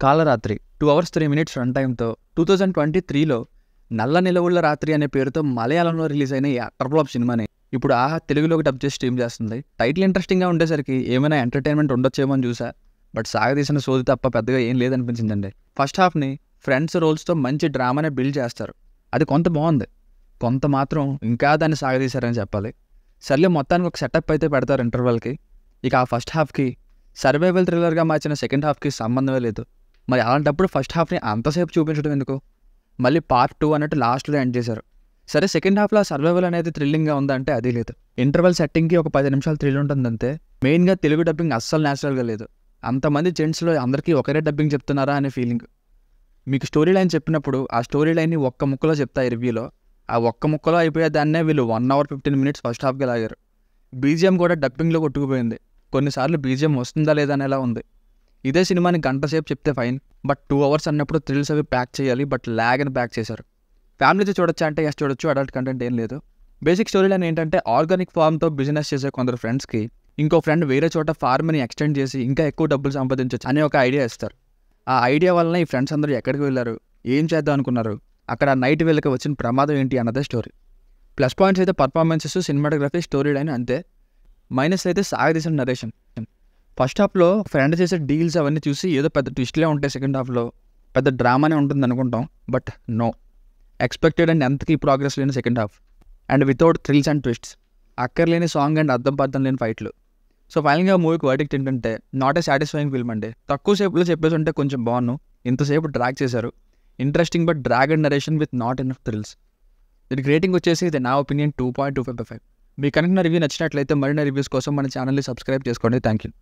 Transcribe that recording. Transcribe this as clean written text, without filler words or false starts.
కాలరాత్రి 2 hours 3 minutes run టైమ్తో 2023లో నల్ల నిలవుళ్ళ రాత్రి అనే పేరుతో మలయాళంలో రిలీజ్ అయిన ఈ అట్టర్ఫ్లాప్ సినిమాని ఇప్పుడు ఆహా తెలుగులోకి డబ్ చేసి స్ట్రీమ్ చేస్తుంది. టైటిల్ ఇంట్రెస్టింగ్గా ఉండేసరికి ఏమైనా ఎంటర్టైన్మెంట్ ఉండొచ్చేమో అని చూసా, బట్ సాగదీసిన సోది తప్ప పెద్దగా ఏం లేదనిపించిందండి. ఫస్ట్ హాఫ్ని ఫ్రెండ్స్ రోల్స్తో మంచి డ్రామానే బిల్డ్ చేస్తారు, అది కొంత బాగుంది, కొంత మాత్రం ఇంకా దాన్ని సాగదీశారని చెప్పాలి. సర్లే మొత్తానికి ఒక సెటప్ అయితే పెడతారు ఇంటర్వెల్కి. ఇక ఆ ఫస్ట్ హాఫ్కి సర్వైవల్ థ్రిల్లర్గా మార్చిన సెకండ్ హాఫ్కి సంబంధమే లేదు. మరి అలాంటప్పుడు ఫస్ట్ హాఫ్ని అంతసేపు చూపించడం ఎందుకు? మళ్ళీ పార్ట్ 2 అన్నట్టు లాస్ట్లో ఎండ్ చేశారు. సరే సెకండ్ హాఫ్లో సర్వైవల్ అనేది థ్రిల్లింగ్గా ఉందంటే అది లేదు. ఇంటర్వెల్ సెట్టింగ్కి ఒక 10 నిమిషాలు థ్రిల్ ఉంటుందంతే. మెయిన్గా తెలుగు డబ్బింగ్ అస్సలు న్యాచురల్గా లేదు. అంతమంది జెంట్స్లో అందరికీ ఒకరే డబ్బింగ్ చెప్తున్నారా అనే ఫీలింగ్. మీకు స్టోరీ లైన్ చెప్పినప్పుడు ఆ స్టోరీ లైన్ని ఒక్క ముక్కలో చెప్తాయి రివ్యూలో, ఆ ఒక్క ముక్కలో అయిపోయే దాన్నే వీళ్ళు 1 అవర్ 15 మినిట్స్ ఫస్ట్ హాఫ్గా లాగారు. బీజిఎం కూడా డబ్బింగ్లో కొట్టుకుపోయింది. కొన్నిసార్లు బీజిఎం వస్తుందా లేదా అనేలా ఉంది. ఇదే సినిమాని గంట సేపు చెప్తే ఫైన్, బట్ 2 అవర్స్ అన్నప్పుడు థ్రిల్స్ అవి ప్యాక్ చేయాలి, బట్ ల్యాగ్ అని ప్యాక్ చేశారు. ఫ్యామిలీతో చూడొచ్చా అంటే ఎస్ చూడొచ్చు, అడల్ట్ కంటెంట్ ఏం లేదు. బేసిక్ స్టోరీ లైన్ ఏంటంటే ఆర్గానిక్ ఫార్మ్తో బిజినెస్ చేసే కొందరు ఫ్రెండ్స్కి ఇంకో ఫ్రెండ్ వేరే చోట ఫార్మ్ని ఎక్స్టెండ్ చేసి ఇంకా ఎక్కువ డబ్బులు సంపాదించవచ్చు అనే ఒక ఐడియా ఇస్తారు. ఆ ఐడియా వలన ఈ ఫ్రెండ్స్ అందరూ ఎక్కడికి వెళ్ళారు, ఏం చేద్దాం అనుకున్నారు, అక్కడ నైట్ వేళకి వచ్చిన ప్రమాదం ఏంటి అన్నదే స్టోరీ. ప్లస్ పాయింట్స్ అయితే పర్ఫార్మెన్సెస్, సినిమాటోగ్రఫీ, స్టోరీ లైన్ అంతే. మైనస్ అయితే సాగదీసిన నరేషన్. ఫస్ట్ హాఫ్లో ఫ్రెండ్ చేసే డీల్స్ అవన్నీ చూసి ఏదో పెద్ద ట్విస్ట్లే ఉంటాయి, సెకండ్ హాఫ్లో పెద్ద డ్రామానే ఉంటుంది అనుకుంటాం, బట్ నో. ఎక్స్పెక్టెడ్ అండ్ ఎంతకీ ప్రోగ్రెస్ లేని second half and without thrills and twists. అక్కర్లేని సాంగ్ అండ్ అర్థం పర్థం లేని ఫైట్లు. సో ఫైనల్గా మూవీకి వర్డిక్ట్ ఏంటంటే నాట్ ఏ సాటిస్ఫైయింగ్ ఫిల్మ్ అండి. తక్కువ సేపులో చెప్పేసి ఉంటే కొంచెం బాగున్నాను, ఇంతసేపు డ్రాగ్ చేశారు. Interesting but drag and narration with not enough thrills. దీనికి రేటింగ్ వచ్చేసి ఇది నా ఒపీనియన్ 2.25/5. మీకు కనుక నా రివ్యూ నచ్చినట్లయితే మరిన్ని రివ్యూస్ కోసం మన ఛానల్ని సబ్స్క్రైబ్ చేసుకోండి. Thank you.